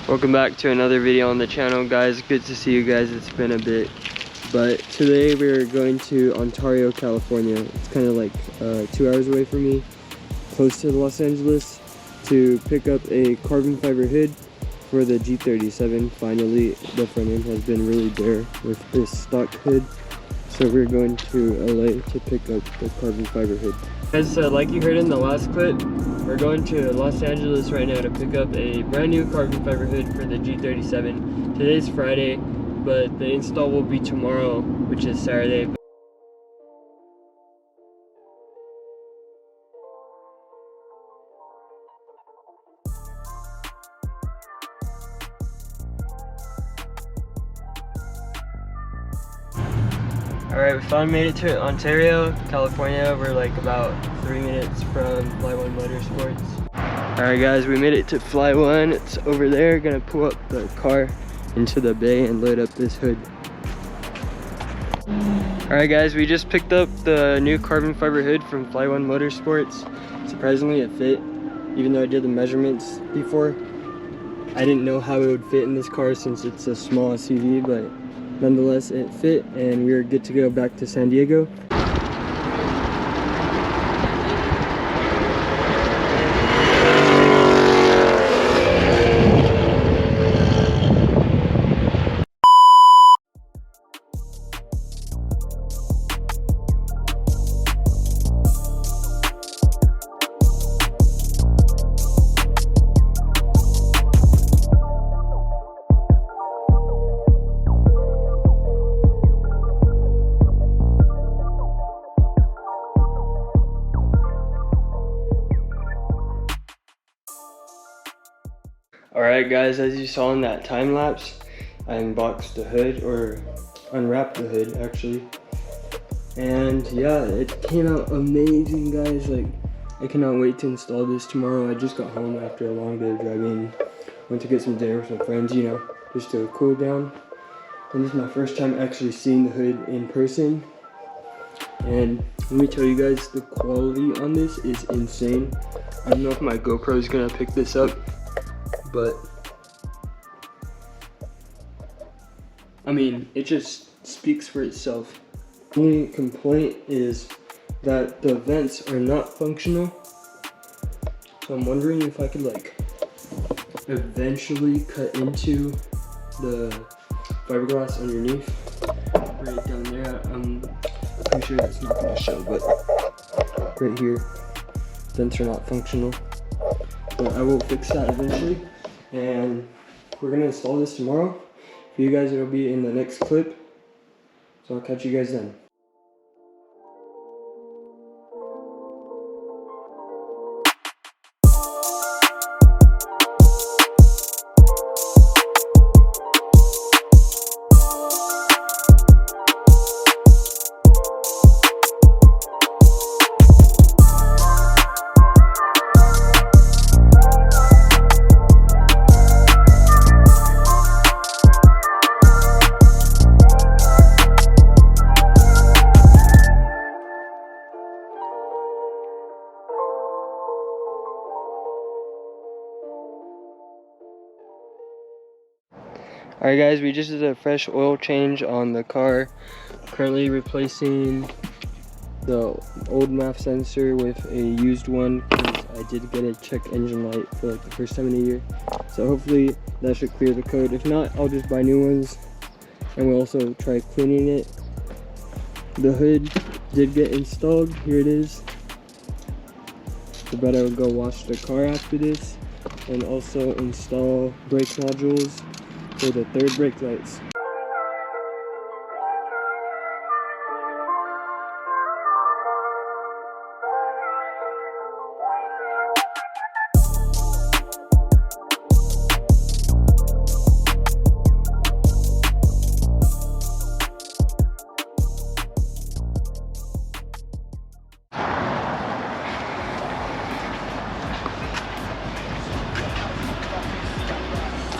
Welcome back to another video on the channel, guys. Good to see you guys. It's been a bit, but today we're going to Ontario, California. It's kind of like 2 hours away from me, close to Los Angeles, to pick up a carbon fiber hood for the G37. Finally, the front end has been really bare with this stock hood, so we're going to LA to pick up the carbon fiber hood. Guys, like you heard in the last clip, we're going to Los Angeles right now to pick up a brand new carbon fiber hood for the G37. Today's Friday, but the install will be tomorrow, which is Saturday. Alright, we finally made it to Ontario, California. We're like about 3 minutes from Fly One Motorsports. Alright guys, we made it to Fly One. It's over there. Gonna pull up the car into the bay and load up this hood. Alright guys, we just picked up the new carbon fiber hood from Fly One Motorsports. Surprisingly it fit, even though I did the measurements before. I didn't know how it would fit in this car since it's a small SUV, but nonetheless it fit, and we're good to go back to San Diego. Alright guys, as you saw in that time lapse, I unboxed the hood, or unwrapped the hood actually. And yeah, it came out amazing guys. Like, I cannot wait to install this tomorrow. I just got home after a long day of driving. Went to get some dinner with some friends, you know, just to cool down. And this is my first time actually seeing the hood in person. And let me tell you guys, the quality on this is insane. I don't know if my GoPro is gonna pick this up, but I mean, it just speaks for itself. The only complaint is that the vents are not functional. So I'm wondering if I could like eventually cut into the fiberglass underneath, right down there. I'm pretty sure that's not gonna show, but right here, vents are not functional. But I will fix that eventually, and we're gonna install this tomorrow. For you guys, it'll be in the next clip, so I'll catch you guys then. Alright guys, we just did a fresh oil change on the car. Currently replacing the old MAF sensor with a used one, because I did get a check engine light for like the first time in a year. So hopefully that should clear the code. If not, I'll just buy new ones. And we'll also try cleaning it. The hood did get installed. Here it is. I bet I would go wash the car after this, and also install brake modules for the third brake lights.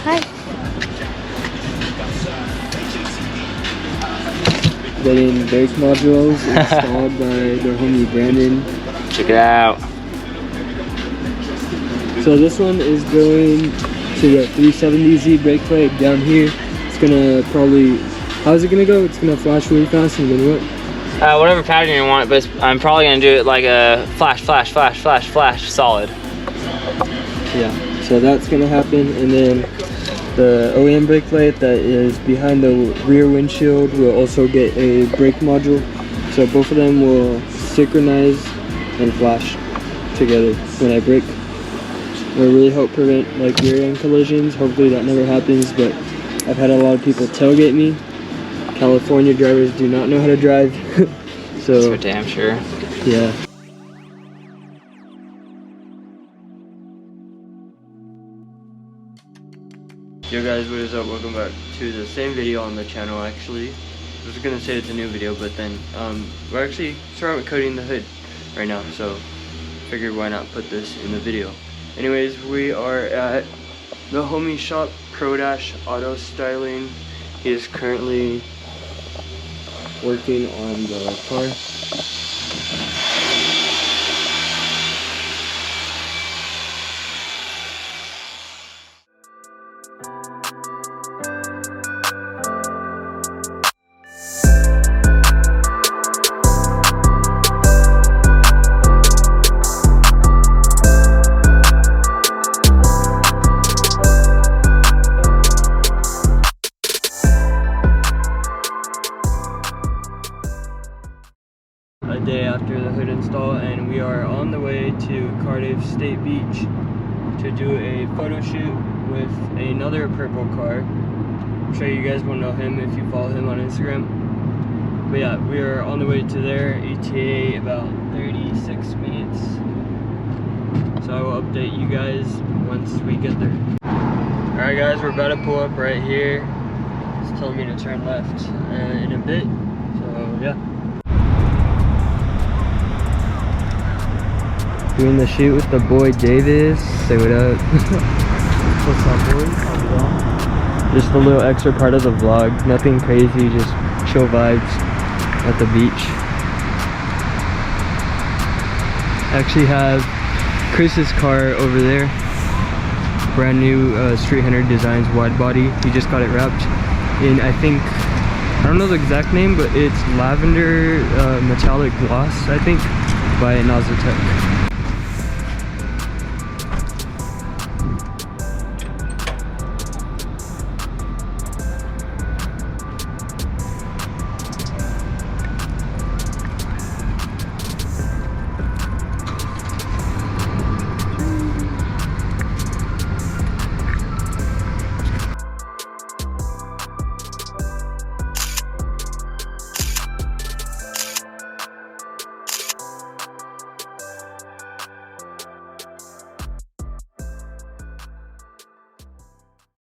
Hi. Getting brake modules installed by their homie Brandon. Check it out. So this one is going So we got 370Z brake plate down here. It's gonna probably, how's it gonna go? It's gonna flash really fast and then what? Whatever pattern you want, but I'm probably gonna do it like a flash, flash, flash, flash, flash, solid. Yeah, so that's gonna happen, and then the OEM brake plate that is behind the rear windshield will also get a brake module. So both of them will synchronize and flash together when I brake. Will really help prevent like rear end collisions. Hopefully that never happens, but I've had a lot of people tailgate me. California drivers do not know how to drive. So for damn sure. Yeah. Yo guys, what is up? Welcome back to the same video on the channel. Actually, I was gonna say it's a new video, but then we're actually starting with coating the hood right now, so figured why not put this in the video. Anyways, we are at the homie shop, Pro-Dash Auto Styling. He is currently working on the car. A day after the hood install, and we are on the way to Cardiff State Beach to do a photo shoot with another purple car. I'm sure you guys will know him if you follow him on Instagram. But yeah, we are on the way to there. ETA about 36 minutes. So I will update you guys once we get there. Alright guys, we're about to pull up right here. It's telling me to turn left in a bit. So yeah. Doing the shoot with the boy Davis. Say what up. What's up, boys? How's it going? Just a little extra part of the vlog. Nothing crazy, just chill vibes at the beach. I actually have Chris's car over there. Brand new Street Hunter Designs wide body. He just got it wrapped in, I think, I don't know the exact name, but it's lavender metallic gloss, I think, by Nazatech.